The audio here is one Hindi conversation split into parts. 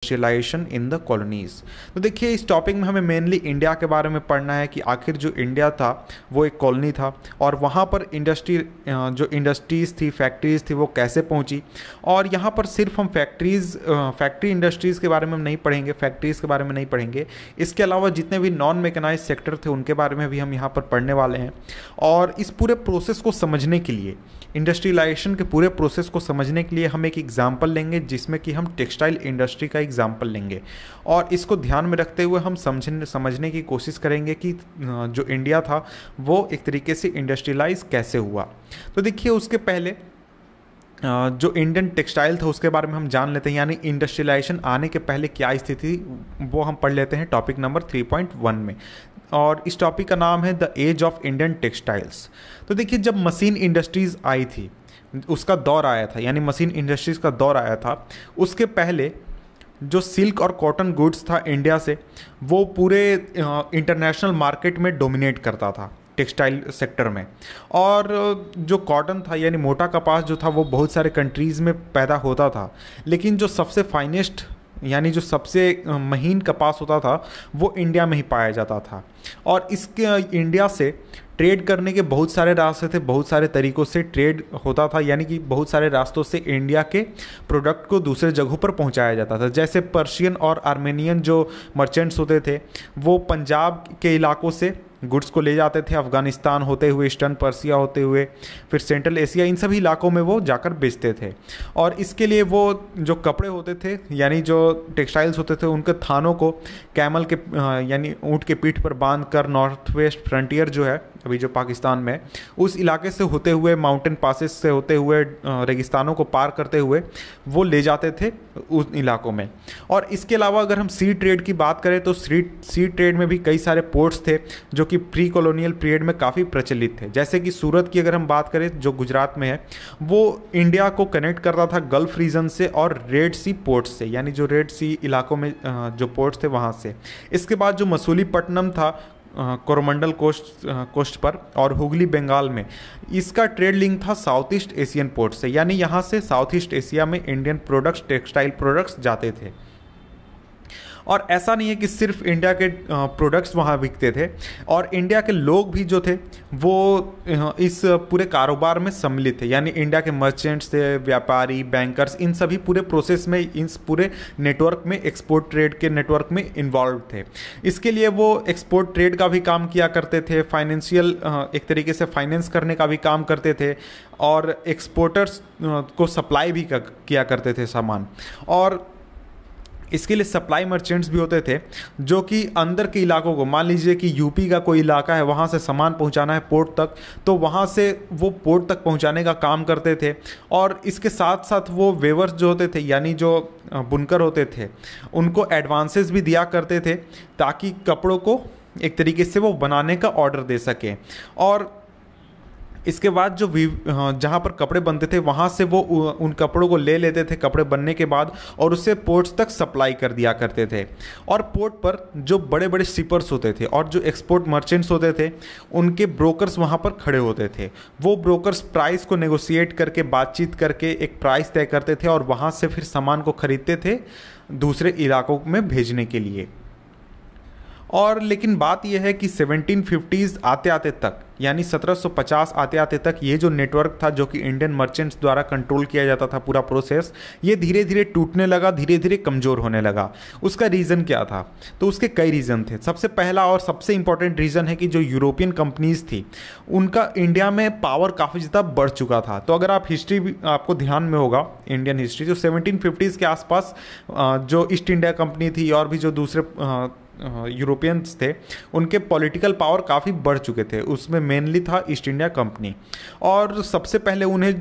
Industrialisation in the colonies. तो देखिए इस टॉपिक में हमें मेनली इंडिया के बारे में पढ़ना है कि आखिर जो इंडिया था वो एक कॉलोनी था और वहाँ पर जो इंडस्ट्रीज़ थी, फैक्ट्रीज़ थी, वो कैसे पहुँची। और यहाँ पर सिर्फ हम फैक्ट्री इंडस्ट्रीज़ के बारे में नहीं पढ़ेंगे, फैक्ट्रीज़ के बारे में नहीं पढ़ेंगे, इसके अलावा जितने भी नॉन मैकेनाइज्ड सेक्टर थे उनके बारे में भी हम यहाँ पर पढ़ने वाले हैं। और इस पूरे प्रोसेस को समझने के लिए, इंडस्ट्रियलाइजेशन के पूरे प्रोसेस को समझने के लिए हम एक एग्जाम्पल लेंगे जिसमें कि हम टेक्सटाइल इंडस्ट्री का एग्जाम्पल लेंगे और इसको ध्यान में रखते हुए हम समझने की कोशिश करेंगे कि जो इंडिया था वो एक तरीके से इंडस्ट्रियलाइज कैसे हुआ। तो देखिए उसके पहले जो इंडियन टेक्सटाइल था उसके बारे में हम जान लेते हैं, यानी इंडस्ट्रियलाइजेशन आने के पहले क्या स्थिति वो हम पढ़ लेते हैं टॉपिक नंबर 3.1 में। और इस टॉपिक का नाम है the age of Indian textiles. तो देखिए जब मशीन इंडस्ट्रीज़ आई थी, उसका दौर आया था, यानी मशीन इंडस्ट्रीज़ का दौर आया था, उसके पहले जो सिल्क और कॉटन गुड्स था इंडिया से, वो पूरे इंटरनेशनल मार्केट में डोमिनेट करता था टेक्सटाइल सेक्टर में। और जो कॉटन था यानी मोटा कपास जो था वो बहुत सारे कंट्रीज़ में पैदा होता था, लेकिन जो सबसे फाइनेस्ट यानी जो सबसे महीन कपास होता था वो इंडिया में ही पाया जाता था। और इसके इंडिया से ट्रेड करने के बहुत सारे रास्ते थे, बहुत सारे तरीक़ों से ट्रेड होता था, यानी कि बहुत सारे रास्तों से इंडिया के प्रोडक्ट को दूसरे जगहों पर पहुंचाया जाता था। जैसे पर्शियन और आर्मेनियन जो मर्चेंट्स होते थे वो पंजाब के इलाकों से गुड्स को ले जाते थे, अफ़गानिस्तान होते हुए, ईस्टर्न पर्सिया होते हुए, फिर सेंट्रल एशिया, इन सभी इलाकों में वो जाकर बेचते थे। और इसके लिए वो जो कपड़े होते थे यानी जो टेक्सटाइल्स होते थे उनके थानों को कैमल के यानी ऊँट के पीठ पर बांध कर नॉर्थ वेस्ट फ्रंटियर जो है अभी जो पाकिस्तान में, उस इलाके से होते हुए, माउंटेन पासेस से होते हुए, रेगिस्तानों को पार करते हुए वो ले जाते थे उस इलाकों में। और इसके अलावा अगर हम सी ट्रेड की बात करें तो सी ट्रेड में भी कई सारे पोर्ट्स थे जो कि प्री कॉलोनियल पीरियड में काफ़ी प्रचलित थे। जैसे कि सूरत की अगर हम बात करें जो गुजरात में है, वो इंडिया को कनेक्ट करता था गल्फ रीजन से और रेड सी पोर्ट्स से, यानी जो रेड सी इलाकों में जो पोर्ट्स थे वहाँ से। इसके बाद जो मसूलीपट्टनम था कोरोमंडल कोस्ट पर और हुगली बंगाल में, इसका ट्रेड लिंक था साउथ ईस्ट एशियन पोर्ट से, यानी यहाँ से साउथ ईस्ट एशिया में इंडियन प्रोडक्ट्स, टेक्सटाइल प्रोडक्ट्स जाते थे। और ऐसा नहीं है कि सिर्फ इंडिया के प्रोडक्ट्स वहाँ बिकते थे, और इंडिया के लोग भी जो थे वो इस पूरे कारोबार में सम्मिलित थे, यानी इंडिया के मर्चेंट्स थे, व्यापारी, बैंकर्स, इन सभी पूरे प्रोसेस में, इस पूरे नेटवर्क में, एक्सपोर्ट ट्रेड के नेटवर्क में इन्वॉल्व थे। इसके लिए वो एक्सपोर्ट ट्रेड का भी काम किया करते थे, फाइनेंशियल एक तरीके से फाइनेंस करने का भी काम करते थे, और एक्सपोर्टर्स को सप्लाई भी किया करते थे सामान। और इसके लिए सप्लाई मर्चेंट्स भी होते थे जो कि अंदर के इलाकों को, मान लीजिए कि यूपी का कोई इलाका है, वहाँ से सामान पहुँचाना है पोर्ट तक, तो वहाँ से वो पोर्ट तक पहुँचाने का काम करते थे। और इसके साथ साथ वो वेवर्स जो होते थे यानी जो बुनकर होते थे उनको एडवांसेस भी दिया करते थे ताकि कपड़ों को एक तरीके से वो बनाने का ऑर्डर दे सकें। और इसके बाद जो जहाँ पर कपड़े बनते थे वहाँ से वो उन कपड़ों को ले लेते थे कपड़े बनने के बाद, और उसे पोर्ट्स तक सप्लाई कर दिया करते थे। और पोर्ट पर जो बड़े बड़े शिपर्स होते थे और जो एक्सपोर्ट मर्चेंट्स होते थे उनके ब्रोकर्स वहाँ पर खड़े होते थे। वो ब्रोकर्स प्राइस को नेगोशिएट करके, बातचीत करके एक प्राइस तय करते थे और वहाँ से फिर सामान को खरीदते थे दूसरे इलाकों में भेजने के लिए। और लेकिन बात यह है कि 1750s आते आते तक, यानी 1750 आते आते तक, ये जो नेटवर्क था जो कि इंडियन मर्चेंट्स द्वारा कंट्रोल किया जाता था पूरा प्रोसेस, ये धीरे धीरे टूटने लगा, धीरे धीरे कमज़ोर होने लगा। उसका रीज़न क्या था? तो उसके कई रीज़न थे। सबसे पहला और सबसे इंपॉर्टेंट रीज़न है कि जो यूरोपियन कंपनीज़ थी उनका इंडिया में पावर काफ़ी ज़्यादा बढ़ चुका था। तो अगर आप हिस्ट्री भी आपको ध्यान में होगा, इंडियन हिस्ट्री, जो 1750s के आसपास जो ईस्ट इंडिया कंपनी थी और भी जो दूसरे यूरोपियंस थे उनके पॉलिटिकल पावर काफ़ी बढ़ चुके थे, उसमें मेनली था ईस्ट इंडिया कंपनी। और सबसे पहले उन्हें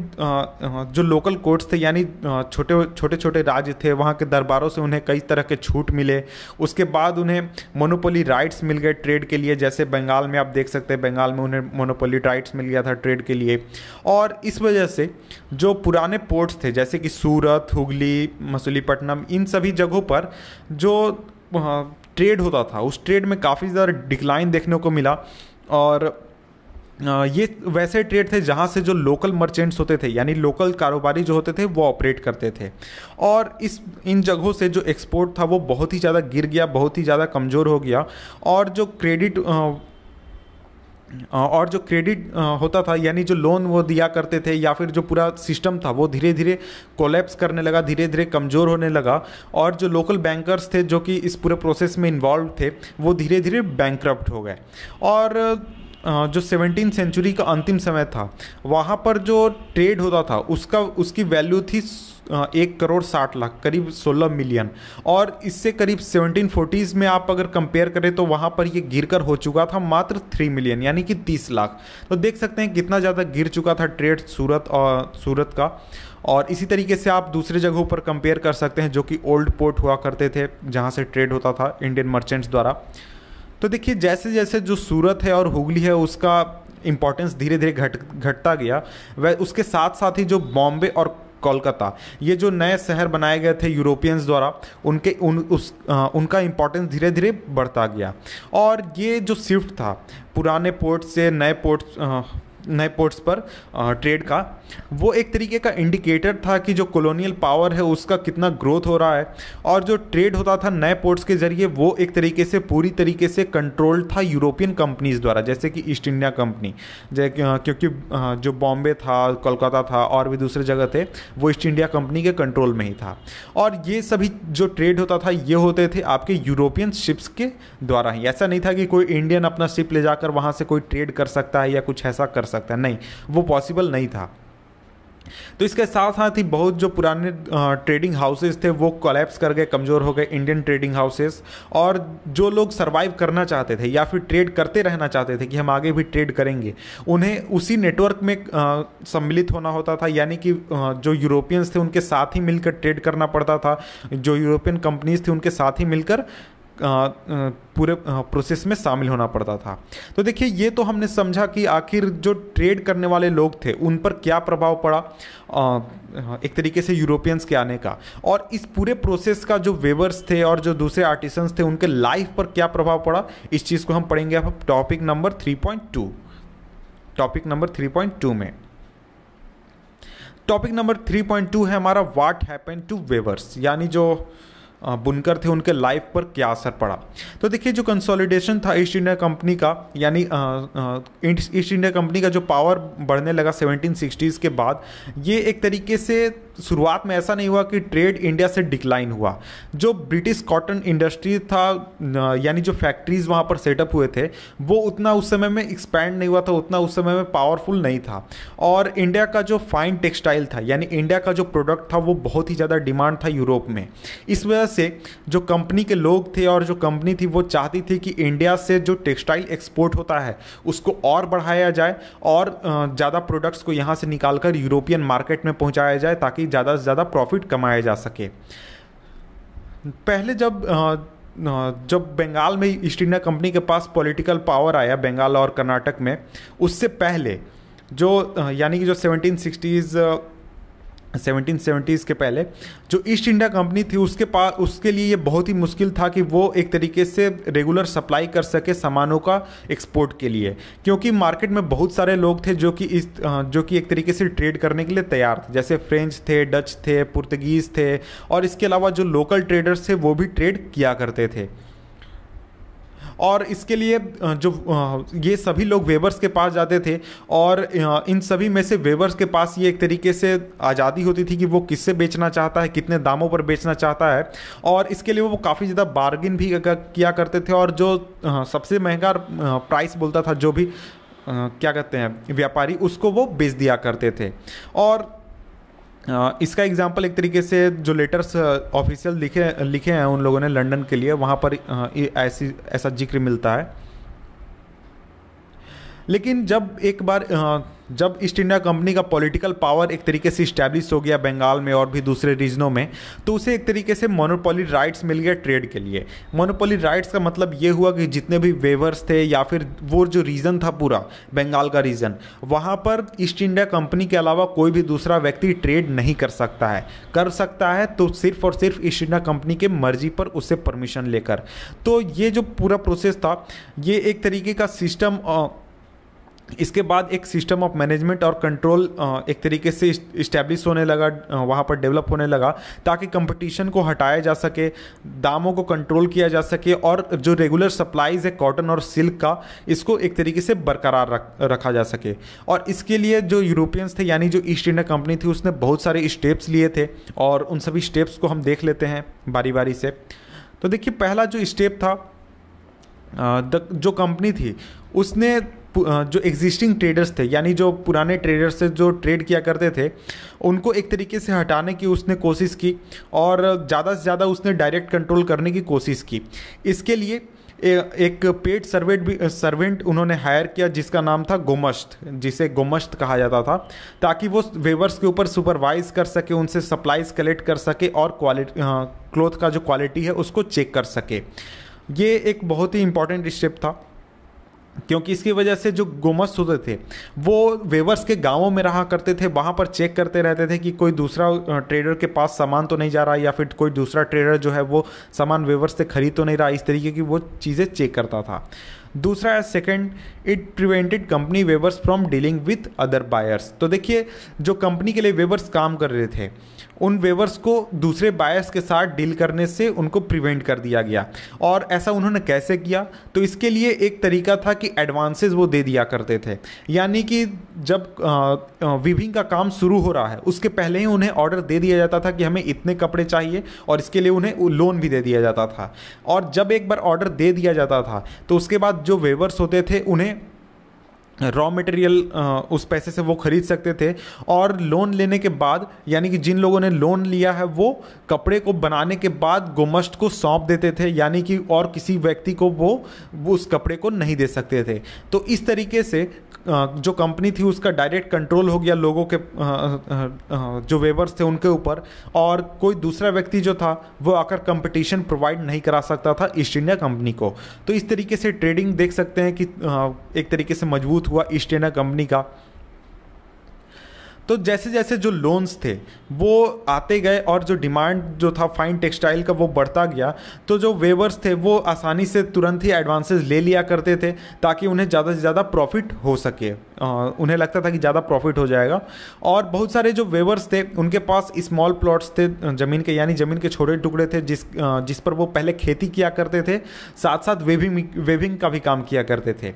जो लोकल कोर्ट्स थे यानी छोटे छोटे राज्य थे वहाँ के दरबारों से उन्हें कई तरह के छूट मिले। उसके बाद उन्हें मोनोपोली राइट्स मिल गए ट्रेड के लिए, जैसे बंगाल में आप देख सकते हैं, बंगाल में उन्हें मोनोपोली राइट्स मिल गया था ट्रेड के लिए। और इस वजह से जो पुराने पोर्ट्स थे जैसे कि सूरत, हुगली, मसूलीपट्टनम, इन सभी जगहों पर जो ट्रेड होता था उस ट्रेड में काफ़ी ज़्यादा डिक्लाइन देखने को मिला। और ये वैसे ट्रेड थे जहाँ से जो लोकल मर्चेंट्स होते थे, यानी लोकल कारोबारी जो होते थे, वो ऑपरेट करते थे। और इन जगहों से जो एक्सपोर्ट था वो बहुत ही ज़्यादा गिर गया, बहुत ही ज़्यादा कमज़ोर हो गया। और जो क्रेडिट होता था, यानी जो लोन वो दिया करते थे या फिर जो पूरा सिस्टम था, वो धीरे धीरे कोलैप्स करने लगा, धीरे धीरे कमज़ोर होने लगा। और जो लोकल बैंकर्स थे जो कि इस पूरे प्रोसेस में इन्वॉल्व थे, वो धीरे धीरे बैंकरप्ट हो गए। और जो 17वीं सेंचुरी का अंतिम समय था, वहाँ पर जो ट्रेड होता था उसकी वैल्यू थी 1,60,00,000, करीब 16 मिलियन। और इससे करीब 1740s में आप अगर कंपेयर करें तो वहाँ पर ये गिर कर हो चुका था मात्र 3 मिलियन, यानी कि 30 लाख। तो देख सकते हैं कितना ज़्यादा गिर चुका था ट्रेड सूरत का। और इसी तरीके से आप दूसरे जगहों पर कंपेयर कर सकते हैं जो कि ओल्ड पोर्ट हुआ करते थे, जहाँ से ट्रेड होता था इंडियन मर्चेंट्स द्वारा। तो देखिए जैसे जैसे जो सूरत है और हुगली है उसका इम्पोर्टेंस धीरे धीरे घटता गया, वह उसके साथ साथ ही जो बॉम्बे और कोलकाता, ये जो नए शहर बनाए गए थे यूरोपियंस द्वारा, उनका इम्पोर्टेंस धीरे धीरे बढ़ता गया। और ये जो शिफ्ट था पुराने पोर्ट से नए पोर्ट्स पर ट्रेड का, वो एक तरीके का इंडिकेटर था कि जो कॉलोनियल पावर है उसका कितना ग्रोथ हो रहा है। और जो ट्रेड होता था नए पोर्ट्स के ज़रिए, वो एक तरीके से पूरी तरीके से कंट्रोल्ड था यूरोपियन कंपनीज़ द्वारा, जैसे कि ईस्ट इंडिया कंपनी, क्योंकि जो बॉम्बे था, कोलकाता था और भी दूसरे जगह थे, वो ईस्ट इंडिया कंपनी के कंट्रोल में ही था। और ये सभी जो ट्रेड होता था ये होते थे आपके यूरोपियन शिप्स के द्वारा ही। ऐसा नहीं था कि कोई इंडियन अपना शिप ले जाकर वहाँ से कोई ट्रेड कर सकता है या कुछ ऐसा कर सकता है, नहीं, वो पॉसिबल नहीं था। तो इसके साथ साथ ही बहुत जो पुराने ट्रेडिंग हाउसेस थे वो कोलैप्स कर गए, कमज़ोर हो गए इंडियन ट्रेडिंग हाउसेस। और जो लोग सर्वाइव करना चाहते थे या फिर ट्रेड करते रहना चाहते थे कि हम आगे भी ट्रेड करेंगे, उन्हें उसी नेटवर्क में सम्मिलित होना होता था, यानी कि जो यूरोपियंस थे उनके साथ ही मिलकर ट्रेड करना पड़ता था, जो यूरोपियन कंपनीज थी उनके साथ ही मिलकर पूरे प्रोसेस में शामिल होना पड़ता था। तो देखिए ये तो हमने समझा कि आखिर जो ट्रेड करने वाले लोग थे उन पर क्या प्रभाव पड़ा एक तरीके से यूरोपियंस के आने का, और इस पूरे प्रोसेस का जो वेवर्स थे और जो दूसरे आर्टिसंस थे उनके लाइफ पर क्या प्रभाव पड़ा, इस चीज़ को हम पढ़ेंगे अब टॉपिक नंबर 3.2 में। टॉपिक नंबर 3.2 है हमारा व्हाट हैपेंड टू वेवर्स, यानी जो बुनकर थे उनके लाइफ पर क्या असर पड़ा। तो देखिए जो कंसोलिडेशन था ईस्ट इंडिया कंपनी का, यानी ईस्ट इंडिया कंपनी का जो पावर बढ़ने लगा 1760s के बाद, ये एक तरीके से शुरुआत में ऐसा नहीं हुआ कि ट्रेड इंडिया से डिक्लाइन हुआ। जो ब्रिटिश कॉटन इंडस्ट्री था, यानी जो फैक्ट्रीज वहाँ पर सेटअप हुए थे, वो उतना उस समय में एक्सपैंड नहीं हुआ था, उतना उस समय में पावरफुल नहीं था। और इंडिया का जो फाइन टेक्सटाइल था, यानी इंडिया का जो प्रोडक्ट था, वो बहुत ही ज़्यादा डिमांड था यूरोप में। इस वजह से जो कंपनी के लोग थे और जो कंपनी थी वो चाहती थी कि इंडिया से जो टेक्सटाइल एक्सपोर्ट होता है उसको और बढ़ाया जाए और ज़्यादा प्रोडक्ट्स को यहाँ से निकालकर यूरोपियन मार्केट में पहुँचाया जाए ताकि ज़्यादा से ज़्यादा प्रॉफिट कमाया जा सके। पहले जब बंगाल में ईस्ट इंडिया कंपनी के पास पॉलिटिकल पावर आया, बंगाल और कर्नाटक में, उससे पहले जो यानी कि जो 1770s के पहले जो ईस्ट इंडिया कंपनी थी उसके लिए ये बहुत ही मुश्किल था कि वो एक तरीके से रेगुलर सप्लाई कर सके सामानों का एक्सपोर्ट के लिए, क्योंकि मार्केट में बहुत सारे लोग थे जो कि एक तरीके से ट्रेड करने के लिए तैयार थे, जैसे फ्रेंच थे, डच थे, पुर्तगीज़ थे, और इसके अलावा जो लोकल ट्रेडर्स थे वो भी ट्रेड किया करते थे। और इसके लिए ये सभी लोग वेवर्स के पास जाते थे, और इन सभी में से वेवर्स के पास ये एक तरीके से आज़ादी होती थी कि वो किससे बेचना चाहता है, कितने दामों पर बेचना चाहता है, और इसके लिए वो काफ़ी ज़्यादा बार्गिन भी किया करते थे। और जो सबसे महंगा प्राइस बोलता था, जो भी क्या कहते हैं व्यापारी, उसको वो बेच दिया करते थे। और इसका एग्जांपल एक तरीके से जो लेटर्स ऑफिशियल लिखे हैं उन लोगों ने लंदन के लिए, वहाँ पर ऐसा जिक्र मिलता है। लेकिन जब ईस्ट इंडिया कंपनी का पॉलिटिकल पावर एक तरीके से इस्टेब्लिश हो गया बंगाल में और भी दूसरे रीजनों में, तो उसे एक तरीके से मोनोपोली राइट्स मिल गया ट्रेड के लिए। मोनोपोली राइट्स का मतलब ये हुआ कि जितने भी वेवर्स थे या फिर वो जो रीजन था पूरा बंगाल का रीजन, वहाँ पर ईस्ट इंडिया कंपनी के अलावा कोई भी दूसरा व्यक्ति ट्रेड नहीं कर सकता है। कर सकता है तो सिर्फ और सिर्फ ईस्ट इंडिया कंपनी के मर्जी पर, उससे परमिशन लेकर। तो ये जो पूरा प्रोसेस था, ये एक तरीके का सिस्टम इसके बाद एक सिस्टम ऑफ मैनेजमेंट और कंट्रोल एक तरीके से इस्टेब्लिश होने लगा, वहाँ पर डेवलप होने लगा, ताकि कंपटीशन को हटाया जा सके, दामों को कंट्रोल किया जा सके, और जो रेगुलर सप्लाईज है कॉटन और सिल्क का, इसको एक तरीके से बरकरार रखा जा सके। और इसके लिए जो यूरोपियंस थे, यानी जो ईस्ट इंडिया कंपनी थी, उसने बहुत सारे स्टेप्स लिए थे, और उन सभी स्टेप्स को हम देख लेते हैं बारी बारी से। तो देखिए, पहला जो स्टेप था, जो कंपनी थी उसने जो एग्जिस्टिंग ट्रेडर्स थे, यानी जो पुराने ट्रेडर्स से जो ट्रेड किया करते थे, उनको एक तरीके से हटाने की उसने कोशिश की, और ज़्यादा से ज़्यादा उसने डायरेक्ट कंट्रोल करने की कोशिश की। इसके लिए एक पेड सर्वेंट उन्होंने हायर किया, जिसका नाम था गोमश्त, जिसे गोमश्त कहा जाता था, ताकि वो वेवर्स के ऊपर सुपरवाइज कर सके, उनसे सप्लाईज कलेक्ट कर सके, और क्वालिटी क्लोथ का जो क्वालिटी है उसको चेक कर सके। ये एक बहुत ही इंपॉर्टेंट स्टेप था, क्योंकि इसकी वजह से जो गोमस्त होते थे वो वेवर्स के गांवों में रहा करते थे, वहाँ पर चेक करते रहते थे कि कोई दूसरा ट्रेडर के पास सामान तो नहीं जा रहा, या फिर कोई दूसरा ट्रेडर जो है वो सामान वेवर्स से खरीद तो नहीं रहा, इस तरीके की वो चीज़ें चेक करता था। दूसरा है second, it prevented company weavers from dealing with other buyers. तो देखिए, जो कंपनी के लिए वेवर्स काम कर रहे थे, उन वेवर्स को दूसरे बायर्स के साथ डील करने से उनको प्रिवेंट कर दिया गया। और ऐसा उन्होंने कैसे किया? तो इसके लिए एक तरीका था कि एडवांसेस वो दे दिया करते थे, यानी कि जब वीविंग का काम शुरू हो रहा है उसके पहले ही उन्हें ऑर्डर दे दिया जाता था कि हमें इतने कपड़े चाहिए, और इसके लिए उन्हें लोन भी दे दिया जाता था। और जब एक बार ऑर्डर दे दिया जाता था तो उसके बाद जो वेवर्स होते थे उन्हें रॉ मटेरियल उस पैसे से वो खरीद सकते थे, और लोन लेने के बाद, यानी कि जिन लोगों ने लोन लिया है वो कपड़े को बनाने के बाद गोमश्त को सौंप देते थे, यानी कि और किसी व्यक्ति को वो उस कपड़े को नहीं दे सकते थे। तो इस तरीके से जो कंपनी थी उसका डायरेक्ट कंट्रोल हो गया लोगों के, जो वेवर्स थे उनके ऊपर, और कोई दूसरा व्यक्ति जो था वो आकर कंपटीशन प्रोवाइड नहीं करा सकता था ईस्ट इंडिया कंपनी को। तो इस तरीके से ट्रेडिंग देख सकते हैं कि एक तरीके से मजबूत हुआ ईस्ट इंडिया कंपनी का। तो जैसे जैसे जो लोन्स थे वो आते गए, और जो डिमांड जो था फाइन टेक्सटाइल का वो बढ़ता गया, तो जो वेवर्स थे वो आसानी से तुरंत ही एडवांसेस ले लिया करते थे, ताकि उन्हें ज़्यादा से ज़्यादा प्रॉफिट हो सके। उन्हें लगता था कि ज़्यादा प्रॉफिट हो जाएगा। और बहुत सारे जो वेवर्स थे उनके पास स्मॉल प्लॉट्स थे ज़मीन के, यानी ज़मीन के छोटे टुकड़े थे, जिस पर वो पहले खेती किया करते थे, साथ साथ वेविंग का भी काम किया करते थे।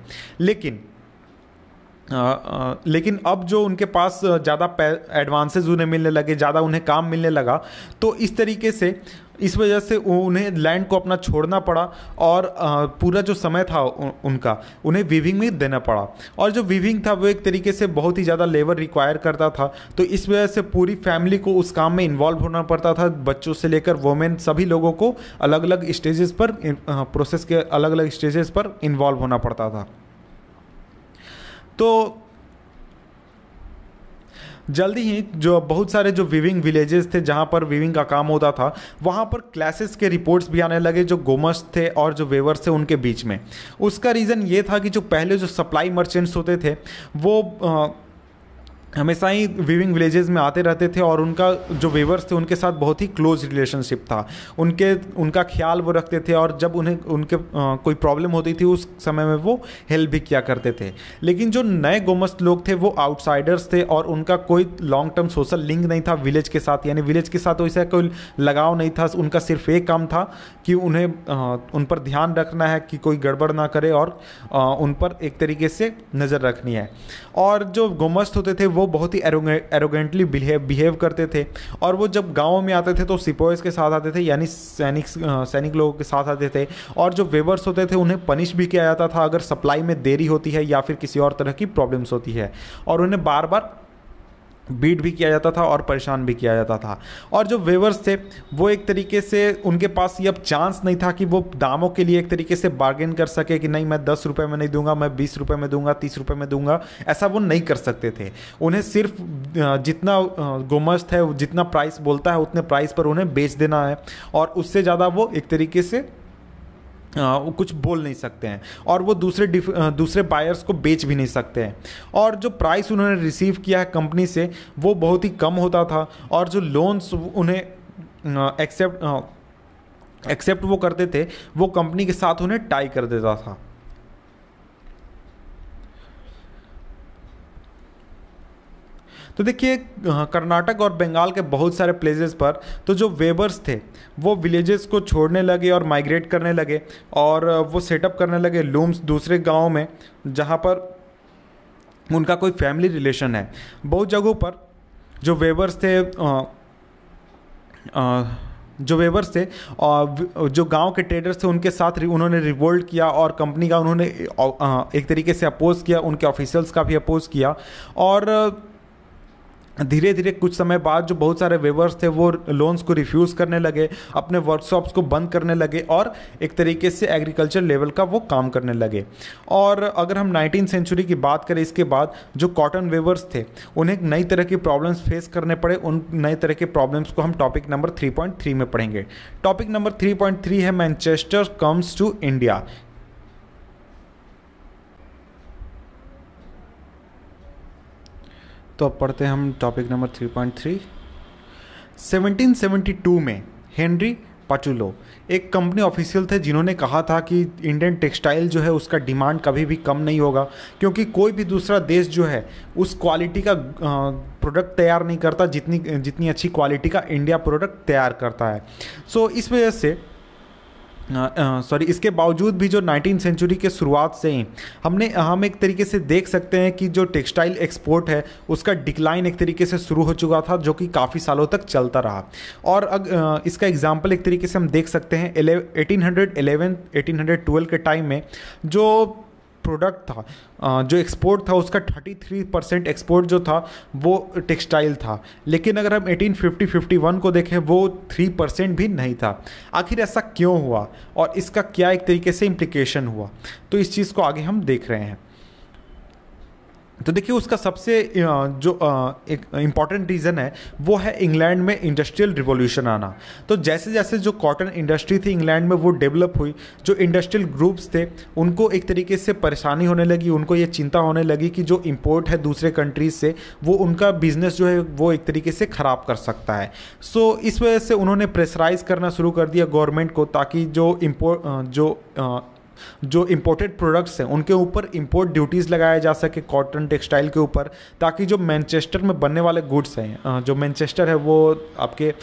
लेकिन अब जो उनके पास ज़्यादा एडवांसेस उन्हें मिलने लगे, ज़्यादा उन्हें काम मिलने लगा, तो इस तरीके से इस वजह से उन्हें लैंड को अपना छोड़ना पड़ा, और पूरा जो समय था उनका उन्हें वीविंग में देना पड़ा। और जो वीविंग था वो एक तरीके से बहुत ही ज़्यादा लेबर रिक्वायर करता था, तो इस वजह से पूरी फैमिली को उस काम में इन्वॉल्व होना पड़ता था, बच्चों से लेकर वोमेन सभी लोगों को अलग अलग स्टेजेस पर, प्रोसेस के अलग अलग स्टेजेस पर इन्वॉल्व होना पड़ता था। तो जल्दी ही जो बहुत सारे जो वीविंग विलेजेस थे जहाँ पर वीविंग का काम होता था, वहाँ पर क्लैसेस के रिपोर्ट्स भी आने लगे जो गोमस्त थे और जो वेवर्स थे उनके बीच में। उसका रीज़न ये था कि जो पहले जो सप्लाई मर्चेंट्स होते थे वो हमेशा ही वीविंग विलेजेस में आते रहते थे, और उनका जो वेवर्स थे उनके साथ बहुत ही क्लोज रिलेशनशिप था, उनका ख्याल वो रखते थे, और जब उन्हें उनके कोई प्रॉब्लम होती थी उस समय में वो हेल्प भी किया करते थे। लेकिन जो नए गोमस्त लोग थे वो आउटसाइडर्स थे, और उनका कोई लॉन्ग टर्म सोशल लिंक नहीं था विलेज के साथ, यानी विलेज के साथ वैसा कोई लगाव नहीं था। उनका सिर्फ एक काम था कि उन्हें उन पर ध्यान रखना है कि कोई गड़बड़ ना करे, और उन पर एक तरीके से नज़र रखनी है। और जो गोमस्त होते थे वो बहुत ही एरोगेंटली बिहेव करते थे, और वो जब गाँव में आते थे तो सिपोइस के साथ आते थे, यानी सैनिक लोगों के साथ आते थे। और जो वेवर्स होते थे उन्हें पनिश भी किया जाता था अगर सप्लाई में देरी होती है या फिर किसी और तरह की प्रॉब्लम्स होती है, और उन्हें बार बार बीट भी किया जाता था और परेशान भी किया जाता था। और जो वेवर्स थे वो एक तरीके से उनके पास ये अब चांस नहीं था कि वो दामों के लिए एक तरीके से बार्गेन कर सके कि नहीं मैं 10 रुपये में नहीं दूंगा, मैं 20 रुपये में दूंगा, 30 रुपये में दूंगा, ऐसा वो नहीं कर सकते थे। उन्हें सिर्फ जितना गोमस्त है जितना प्राइस बोलता है उतने प्राइस पर उन्हें बेच देना है, और उससे ज़्यादा वो एक तरीके से कुछ बोल नहीं सकते हैं, और वो दूसरे बायर्स को बेच भी नहीं सकते हैं। और जो प्राइस उन्होंने रिसीव किया है कंपनी से वो बहुत ही कम होता था, और जो लोन्स उन्हें एक्सेप्ट वो करते थे वो कंपनी के साथ उन्हें टाई कर देता था। तो देखिए कर्नाटक और बंगाल के बहुत सारे प्लेसेस पर तो जो वेबर्स थे वो विलेजेस को छोड़ने लगे और माइग्रेट करने लगे, और वो सेटअप करने लगे लूम्स दूसरे गाँव में जहाँ पर उनका कोई फैमिली रिलेशन है। बहुत जगहों पर जो वेबर्स थे और जो गांव के ट्रेडर्स थे उनके साथ उन्होंने रिवोल्ट किया और कंपनी का उन्होंने एक तरीके से अपोज किया, उनके ऑफिशियल्स का भी अपोज किया। और धीरे धीरे कुछ समय बाद जो बहुत सारे वेबर्स थे वो लोन्स को रिफ्यूज़ करने लगे, अपने वर्कशॉप्स को बंद करने लगे और एक तरीके से एग्रीकल्चर लेवल का वो काम करने लगे। और अगर हम 19वीं सेंचुरी की बात करें, इसके बाद जो कॉटन वेबर्स थे उन्हें नई तरह की प्रॉब्लम्स फेस करने पड़े। उन नए तरह के प्रॉब्लम्स को हम टॉपिक नंबर 3.3 में पढ़ेंगे। टॉपिक नंबर 3.3 है मैनचेस्टर कम्स टू इंडिया। तो अब पढ़ते हैं हम टॉपिक नंबर 3.3। 1772 में हेनरी पाचुलो एक कंपनी ऑफिशियल थे जिन्होंने कहा था कि इंडियन टेक्सटाइल जो है उसका डिमांड कभी भी कम नहीं होगा, क्योंकि कोई भी दूसरा देश जो है उस क्वालिटी का प्रोडक्ट तैयार नहीं करता जितनी अच्छी क्वालिटी का इंडिया प्रोडक्ट तैयार करता है। सो इस वजह से इसके बावजूद भी जो 19वीं सेंचुरी के शुरुआत से ही हम एक तरीके से देख सकते हैं कि जो टेक्सटाइल एक्सपोर्ट है उसका डिक्लाइन एक तरीके से शुरू हो चुका था, जो कि काफ़ी सालों तक चलता रहा। और इसका एग्जांपल एक तरीके से हम देख सकते हैं 1812 के टाइम में जो प्रोडक्ट था, जो एक्सपोर्ट था उसका 33% एक्सपोर्ट जो था वो टेक्सटाइल था। लेकिन अगर हम 1850-51 को देखें वो 3% भी नहीं था। आखिर ऐसा क्यों हुआ और इसका क्या एक तरीके से इम्प्लीकेशन हुआ, तो इस चीज़ को आगे हम देख रहे हैं। तो देखिए उसका सबसे जो एक इम्पॉर्टेंट रीज़न है वो है इंग्लैंड में इंडस्ट्रियल रिवॉल्यूशन आना। तो जैसे जैसे जो कॉटन इंडस्ट्री थी इंग्लैंड में वो डेवलप हुई, जो इंडस्ट्रियल ग्रुप्स थे उनको एक तरीके से परेशानी होने लगी, उनको ये चिंता होने लगी कि जो इंपोर्ट है दूसरे कंट्रीज से वो उनका बिजनेस जो है वो एक तरीके से ख़राब कर सकता है। सो इस वजह से उन्होंने प्रेशराइज करना शुरू कर दिया गवर्नमेंट को, ताकि जो इम्पोर्टेड प्रोडक्ट्स हैं उनके ऊपर इंपोर्ट ड्यूटीज़ लगाया जा सके कॉटन टेक्सटाइल के ऊपर, ताकि जो मैनचेस्टर में बनने वाले गुड्स हैं, जो मैनचेस्टर है वो आपके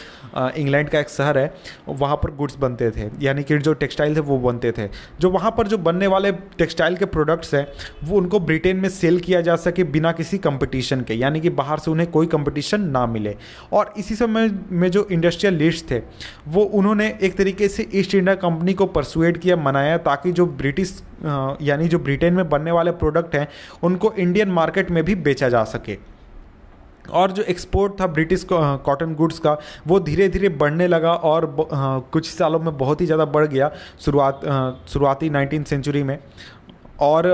इंग्लैंड का एक शहर है, वहाँ पर गुड्स बनते थे, यानी कि जो टेक्सटाइल थे वो बनते थे। जो वहाँ पर जो बनने वाले टेक्सटाइल के प्रोडक्ट्स हैं वो उनको ब्रिटेन में सेल किया जा सके बिना किसी कंपटीशन के, यानी कि बाहर से उन्हें कोई कंपटीशन ना मिले। और इसी समय में जो इंडस्ट्रियलिस्ट थे वो उन्होंने एक तरीके से ईस्ट इंडिया कंपनी को परसुएड किया, मनाया, ताकि जो ब्रिटिश यानी जो ब्रिटेन में बनने वाले प्रोडक्ट हैं उनको इंडियन मार्केट में भी बेचा जा सके। और जो एक्सपोर्ट था ब्रिटिश कॉटन गुड्स का वो धीरे धीरे बढ़ने लगा और कुछ सालों में बहुत ही ज़्यादा बढ़ गया शुरुआती 19वीं सेंचुरी में। और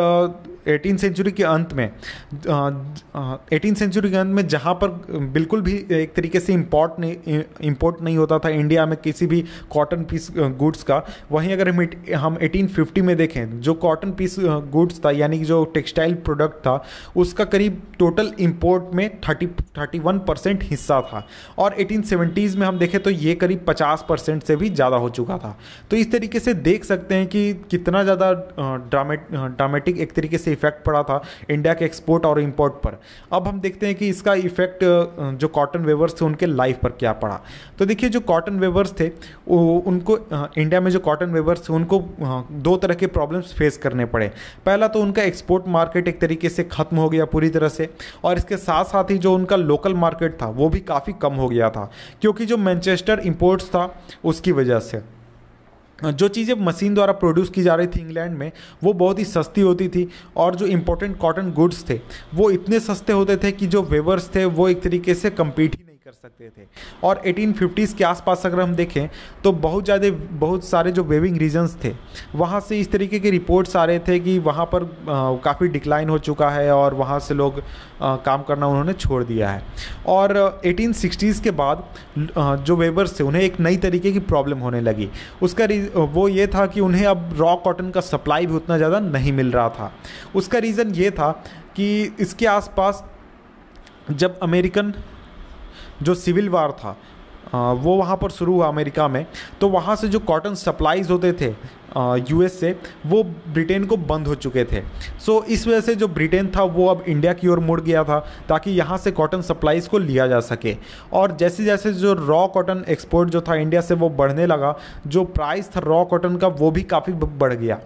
18वीं सेंचुरी के अंत में 18वीं सेंचुरी के अंत में जहाँ पर बिल्कुल भी एक तरीके से इंपोर्ट नहीं होता था इंडिया में किसी भी कॉटन पीस गुड्स का, वहीं अगर हम 1850 में देखें जो कॉटन पीस गुड्स था यानी कि जो टेक्सटाइल प्रोडक्ट था उसका करीब टोटल इंपोर्ट में 31% हिस्सा था। और 1870s में हम देखें तो ये करीब 50% से भी ज़्यादा हो चुका था। तो इस तरीके से देख सकते हैं कि कितना ज़्यादा ड्रामेटिक एक तरीके से इफेक्ट पड़ा था इंडिया के एक्सपोर्ट और इंपोर्ट पर। अब हम देखते हैं कि इसका इफेक्ट जो कॉटन वेवर्स थे उनके लाइफ पर क्या पड़ा। तो देखिए जो कॉटन वेवर्स थे उनको इंडिया में जो कॉटन वेवर्स थे उनको दो तरह के प्रॉब्लम्स फेस करने पड़े। पहला तो उनका एक्सपोर्ट मार्केट एक तरीके से खत्म हो गया पूरी तरह से, और इसके साथ साथ ही जो उनका लोकल मार्केट था वो भी काफ़ी कम हो गया था, क्योंकि जो मैनचेस्टर इंपोर्ट्स था उसकी वजह से जो चीज़ें मशीन द्वारा प्रोड्यूस की जा रही थी इंग्लैंड में वो बहुत ही सस्ती होती थी, और जो इम्पोर्टेंट कॉटन गुड्स थे वो इतने सस्ते होते थे कि जो वेवर्स थे वो एक तरीके से कम्पीट ही नहीं कर सकते थे। और 1850s के आसपास अगर हम देखें तो बहुत सारे जो वेविंग रीजन्स थे वहाँ से इस तरीके के रिपोर्ट्स आ रहे थे कि वहाँ पर काफ़ी डिक्लाइन हो चुका है और वहाँ से लोग काम करना उन्होंने छोड़ दिया है। और 1860s के बाद जो वेवर्स थे उन्हें एक नई तरीके की प्रॉब्लम होने लगी। उसका वो ये था कि उन्हें अब रॉ कॉटन का सप्लाई भी उतना ज़्यादा नहीं मिल रहा था। उसका रीज़न ये था कि इसके आसपास जब अमेरिकन जो सिविल वार था वो वहाँ पर शुरू हुआ अमेरिका में, तो वहाँ से जो कॉटन सप्लाईज होते थे यूएस से, वो ब्रिटेन को बंद हो चुके थे। सो इस वजह से जो ब्रिटेन था वो अब इंडिया की ओर मुड़ गया था ताकि यहाँ से कॉटन सप्लाईज़ को लिया जा सके। और जैसे जैसे जो रॉ कॉटन एक्सपोर्ट जो था इंडिया से वो बढ़ने लगा, जो प्राइस था रॉ कॉटन का वो भी काफ़ी बढ़ गया।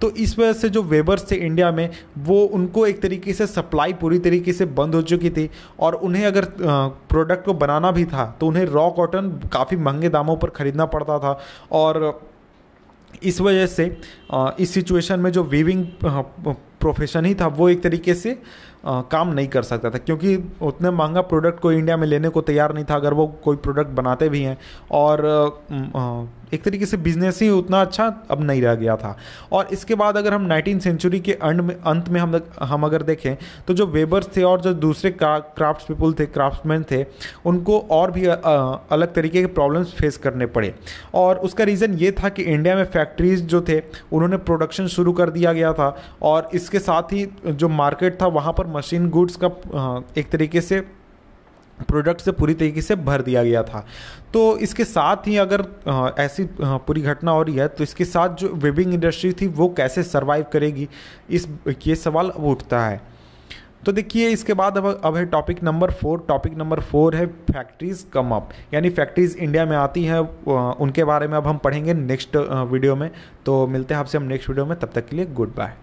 तो इस वजह से जो वेबर्स थे इंडिया में, वो उनको एक तरीके से सप्लाई पूरी तरीके से बंद हो चुकी थी, और उन्हें अगर प्रोडक्ट को बनाना भी था तो उन्हें रॉ कॉटन काफ़ी महंगे दामों पर ख़रीदना पड़ता था। और इस वजह से इस सिचुएशन में जो वीविंग प्रोफेशन ही था वो एक तरीके से काम नहीं कर सकता था, क्योंकि उतने महंगा प्रोडक्ट कोई इंडिया में लेने को तैयार नहीं था अगर वो कोई प्रोडक्ट बनाते भी हैं। और एक तरीके से बिजनेस ही उतना अच्छा अब नहीं रह गया था। और इसके बाद अगर हम 19वीं सेंचुरी के अंत में हम अगर देखें तो जो वेबर्स थे और जो दूसरे क्राफ्ट्स पीपल थे, क्राफ्ट्समैन थे, उनको और भी अलग तरीके के प्रॉब्लम्स फेस करने पड़े। और उसका रीज़न ये था कि इंडिया में फैक्ट्रीज जो थे उन्होंने प्रोडक्शन शुरू कर दिया गया था, और इसके साथ ही जो मार्केट था वहाँ पर मशीन गुड्स का एक तरीके से प्रोडक्ट से पूरी तरीके से भर दिया गया था। तो इसके साथ ही अगर ऐसी पूरी घटना हो रही है तो इसके साथ जो वेबिंग इंडस्ट्री थी वो कैसे सरवाइव करेगी, ये सवाल अब उठता है। तो देखिए इसके बाद अब है टॉपिक नंबर 4। टॉपिक नंबर 4 है फैक्ट्रीज कम अप, यानी फैक्ट्रीज इंडिया में आती हैं, उनके बारे में अब हम पढ़ेंगे नेक्स्ट वीडियो में। तो मिलते हैं आपसे हम नेक्स्ट वीडियो में, तब तक के लिए गुड बाय।